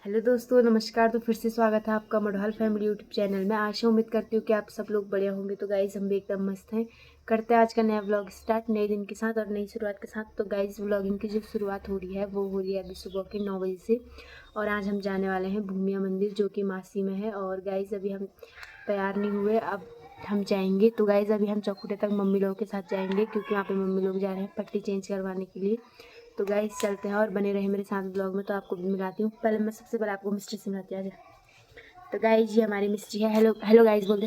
Hello दोस्तों, नमस्कार। तो फिर से स्वागत है आपका मढ़वाल फैमिली यूट्यूब चैनल में। आशा उम्मीद करती हूँ कि आप सब लोग बढ़िया होंगे। तो गाइज़ हम भी एकदम मस्त हैं। करते हैं आज का नया व्लॉग स्टार्ट नए दिन के साथ और नई शुरुआत के साथ। तो गाइज़ व्लॉगिंग की जो शुरुआत हो रही है वो हो रही है अभी सुबह के 9 बजे से। और आज हम जाने वाले हैं भूमिया मंदिर जो कि मासी में है। और गाइज़ अभी हम तैयार नहीं हुए, अब हम जाएंगे। तो गाइज़ अभी हम चौखुटे तक मम्मी लोगों के साथ जाएंगे क्योंकि वहाँ पे मम्मी लोग जा रहे हैं पट्टी चेंज करवाने के लिए। तो गाइस चलते हैं और बने रहे मेरे साथ ब्लॉग में। तो आपको भी मिलाती हूँ। पहले मैं सबसे पहले आपको मिस्ट्री से मिलाती हूँ। तो गाइस ये हमारी मिस्ट्री है। हेलो हेलो गाइस बोल दे।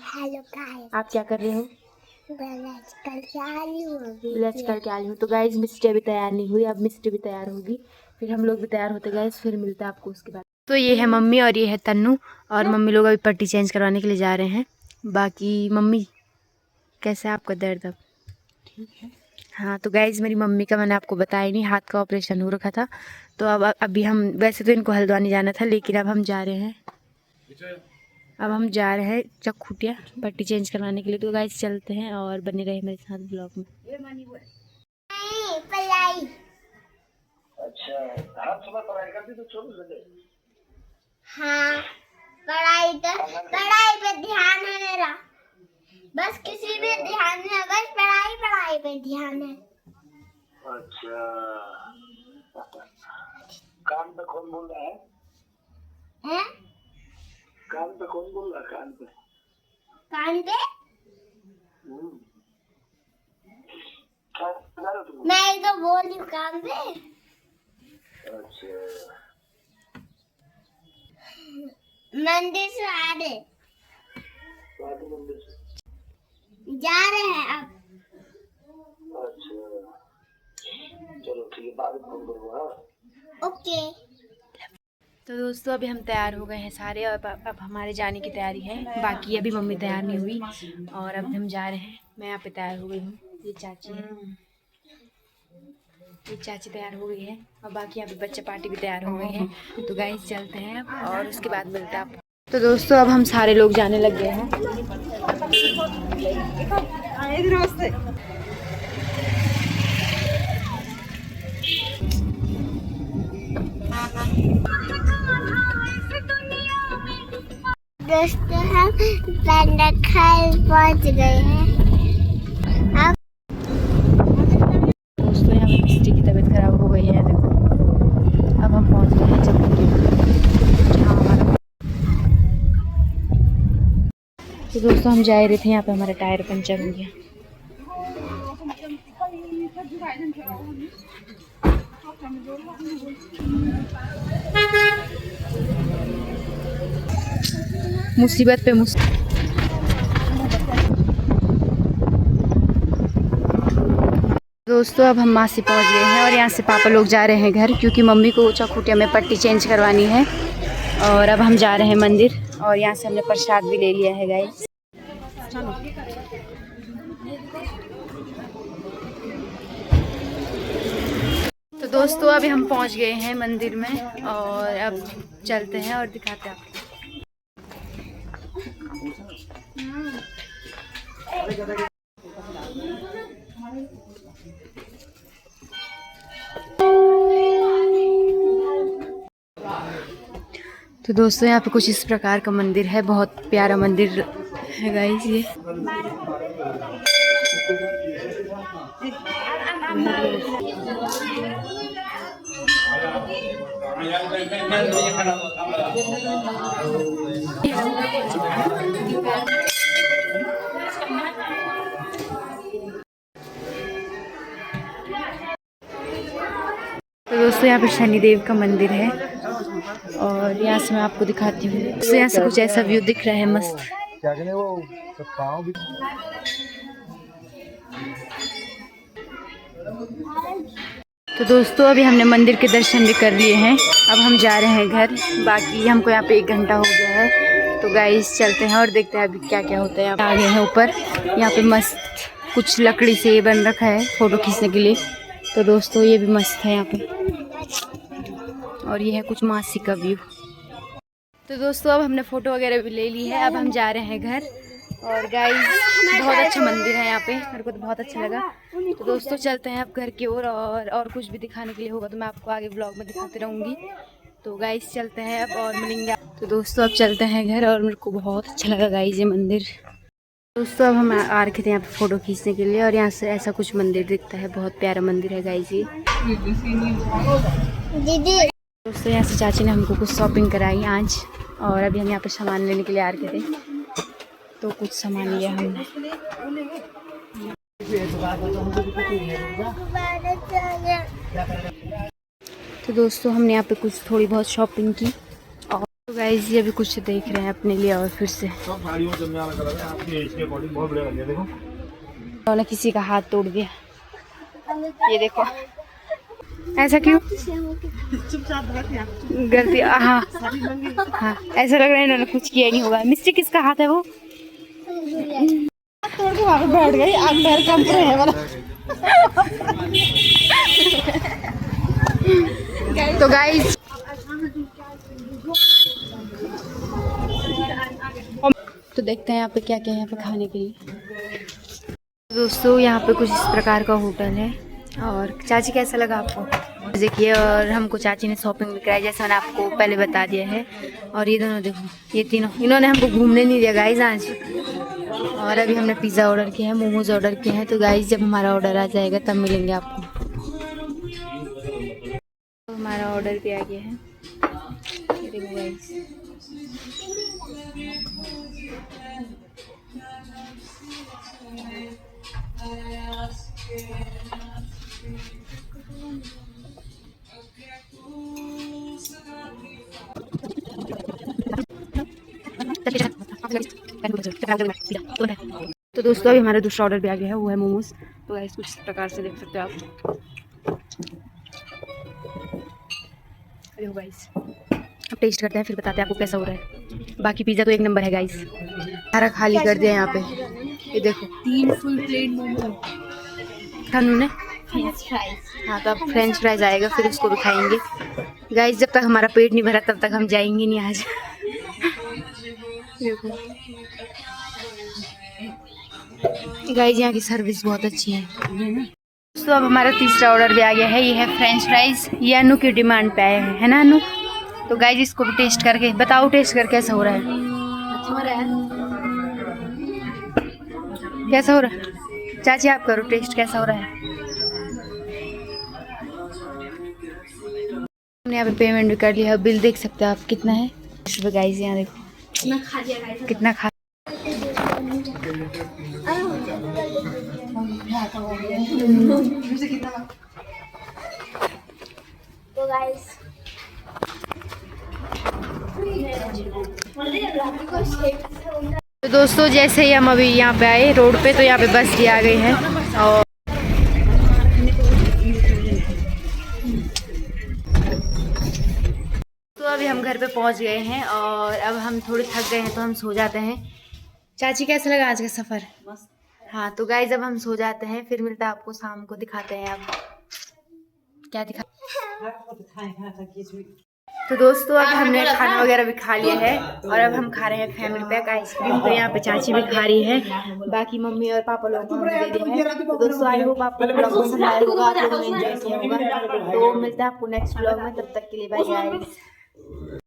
हेलो गाइस, आप क्या कर रहे हो? ब्लच करके आ रही हूँ अभी। ब्लच करके आ रही हूँ। तो गाइस मिस्ट्री अभी तैयार नहीं हुई, अब मिस्ट्री भी तैयार होगी, फिर हम लोग भी तैयार होते गाइस, फिर मिलता है आपको उसके बाद। तो ये है मम्मी और ये है तन्नू। और मम्मी लोग अभी पट्टी चेंज करवाने के लिए जा रहे हैं। बाकी मम्मी कैसा है आपका दर्द अब? ठीक है। हाँ तो गाइज़ मेरी मम्मी का मैंने आपको बताया नहीं, हाथ का ऑपरेशन हो रखा था। तो अब अभी हम वैसे तो इनको हल्द्वानी जाना था, लेकिन अब हम जा रहे हैं चकखुटिया पट्टी चेंज करवाने के लिए। तो गाइज़ चलते हैं और बने रहे मेरे साथ ब्लॉग में। पढ़ाई। अच्छा, हर सुबह पढ़ाई करती तो 24 घंटे। हाँ, पढ़ाई पे ध्यान है मेरा। बस किसी में ध्यान नहीं है, बस पढ़ाई पे ध्यान है। अच्छा, कान पे कौन बोल रहा है? हैं? कान पे कौन बोल रहा है? कान पे? कान पे? क्या बता रहे हो तुम? मैं तो बोल रही हूँ कान पे। अच्छा, मंदिर से आ रहे, शादी मंदिर से। जा रहे हैं अब। अच्छा, चलो ठीक है, बाद में फोन करूँगा। हाँ? ओके। तो दोस्तों अभी हम तैयार हो गए हैं सारे और अब हमारे जाने की तैयारी है। बाकी अभी मम्मी तैयार नहीं हुई और अब हम जा रहे हैं। मैं यहाँ पे तैयार हो गई हूँ, ये चाची है, ये चाची तैयार हो गई है और बाकी यहाँ पे बच्चे पार्टी भी तैयार हो गए हैं। तो गाइस चलते हैं और उसके बाद मिलता है आपको। तो दोस्तों अब हम सारे लोग जाने लग गए हैं। दोस्तों हम पेंडाखाल पहुंच गए हैं। दोस्तों यहाँ पे मिस्टी की तबीयत खराब हो गई है, देखो। अब हम पहुँच गए हैं चकखुटिया, जहाँ हमारा। तो दोस्तों हम जा रहे थे, यहाँ पे हमारा टायर पंचर हो गया। मुसीबत पे मुसीबत। दोस्तों अब हम मासी पहुंच गए हैं और यहाँ से पापा लोग जा रहे हैं घर क्योंकि मम्मी को चकखुटिया में पट्टी चेंज करवानी है। और अब हम जा रहे हैं मंदिर और यहाँ से हमने प्रसाद भी ले लिया है गाइस। तो दोस्तों अभी हम पहुंच गए हैं मंदिर में और अब चलते हैं और दिखाते हैं आपको। तो दोस्तों यहाँ पे कुछ इस प्रकार का मंदिर है, बहुत प्यारा मंदिर है गाइस ये। तो दोस्तों यहाँ पे शनिदेव का मंदिर है और यहाँ से मैं आपको दिखाती हूँ। तो यहाँ से कुछ ऐसा व्यू दिख रहा है मस्त। तो दोस्तों अभी हमने मंदिर के दर्शन भी कर लिए हैं, अब हम जा रहे हैं घर। बाकी हमको यहाँ पे 1 घंटा हो गया है। तो गाइस चलते हैं और देखते हैं अभी क्या क्या होता है। आ गए हैं ऊपर, यहाँ पे मस्त कुछ लकड़ी से ये बन रखा है फोटो खींचने के लिए। तो दोस्तों ये भी मस्त है यहाँ पे। और ये है कुछ मासी का व्यू। तो दोस्तों अब हमने फ़ोटो वगैरह भी ले ली है, अब हम जा रहे हैं घर। और गाइस बहुत अच्छा मंदिर है यहाँ पे, मेरे को तो बहुत अच्छा लगा। तो दोस्तों चलते हैं अब घर की ओर और कुछ भी दिखाने के लिए होगा तो मैं आपको आगे ब्लॉग में दिखाती रहूँगी। तो गाइस चलते हैं अब और मिलेंगे। तो दोस्तों अब चलते हैं घर और मेरे को बहुत अच्छा लगा गाइस ये मंदिर। दोस्तों अब हम आ रखे थे यहाँ पे फ़ोटो खींचने के लिए और यहाँ से ऐसा कुछ मंदिर दिखता है। बहुत प्यारा मंदिर है गाइस ये। दीदी दोस्तों यहाँ से चाची ने हमको कुछ शॉपिंग कराई आज और अभी हम यहाँ पे सामान लेने के लिए आ रखे थे तो कुछ सामान लिया हमने। तो दोस्तों हमने यहाँ पे कुछ थोड़ी बहुत शॉपिंग की और तो गाइस ये अभी कुछ देख रहे हैं अपने लिए और फिर से उन्होंने किसी का हाथ तोड़ दिया। ये देखो ऐसा क्यों गलती। हाँ हाँ ऐसा लग रहा है इन्होंने कुछ किया नहीं होगा। मिस्टेक किसका हाथ है वो तोड़ के वहाँ पे बैठ गई। आप पैर कम है वाला। तो गाइस तो देखते हैं यहाँ पे क्या क्या है यहाँ पे खाने के लिए। दोस्तों यहाँ पे कुछ इस प्रकार का होटल है और चाची कैसा लगा आपको देखिए। और हमको चाची ने शॉपिंग भी कराई जैसा मैंने आपको पहले बता दिया है। और ये दोनों देखो ये तीनों इन्होंने हमको घूमने नहीं दिया गाइस आज। और अभी हमने पिज़्ज़ा ऑर्डर किया है मोमोज ऑर्डर किए हैं। तो गाइस जब हमारा ऑर्डर आ जाएगा तब मिलेंगे आपको। तो हमारा ऑर्डर भी आ गया है ये देखो गाइस। तो दोस्तों अभी हमारा दूसरा ऑर्डर भी आ गया है वो है मोमोज। तो गाइस कुछ इस प्रकार से देख सकते हो आप। अरे गाइस अब टेस्ट करते हैं फिर बताते हैं आपको कैसा हो रहा है। बाकी पिज़्ज़ा तो एक नंबर है गाइस। सारा खाली कर दिया यहाँ पे। ये देखो 3 फुल प्लेट मोमो खानू ने। हाँ तो अब फ्रेंच फ्राइज आएगा फिर उसको भी खाएंगे गाइस। जब तक हमारा पेट नहीं भरा तब तक हम जाएंगे नहीं आज। देखो गाइस यहाँ की सर्विस बहुत अच्छी है। दोस्तों अब हमारा तीसरा ऑर्डर भी आ गया है। ये है फ्रेंच फ्राइज। ये अनु की डिमांड पे आया है ना अनु। तो गाइस इसको भी टेस्ट करके बताओ टेस्ट कर कैसा हो रहा है। अच्छा हो रहा है। कैसा हो रहा है चाची आप करो टेस्ट कैसा हो रहा है। हमने यहाँ पे पेमेंट भी कर लिया है। बिल देख सकते हो आप कितना है। गाइस यहाँ देखो कितना खा। तो गाइस तो दोस्तों जैसे ही हम अभी यहाँ पे आए रोड पे तो यहाँ पे बस भी आ गई है। और तो अभी हम घर पे पहुँच गए हैं और अब हम थोड़े थक गए हैं तो हम सो जाते हैं। चाची कैसा लगा आज का सफ़र। हाँ तो गाइस अब हम सो जाते हैं फिर मिलता है आपको शाम को। दिखाते हैं आप क्या दिखा। तो दोस्तों अब हमने खाना वगैरह भी खा लिया है और अब हम खा रहे हैं फैमिली पैक आइसक्रीम। तो यहाँ पे चाची भी खा रही है बाकी मम्मी और पापा लोग को हमने दे दिया है। तो दोस्तों आई होप आपको ब्लॉग पसंद आया होगा आप लोगों ने एंजॉय किया होगा। तो मिलता है आपको नेक्स्ट ब्लॉग में तब तक के लिए बाय बाय।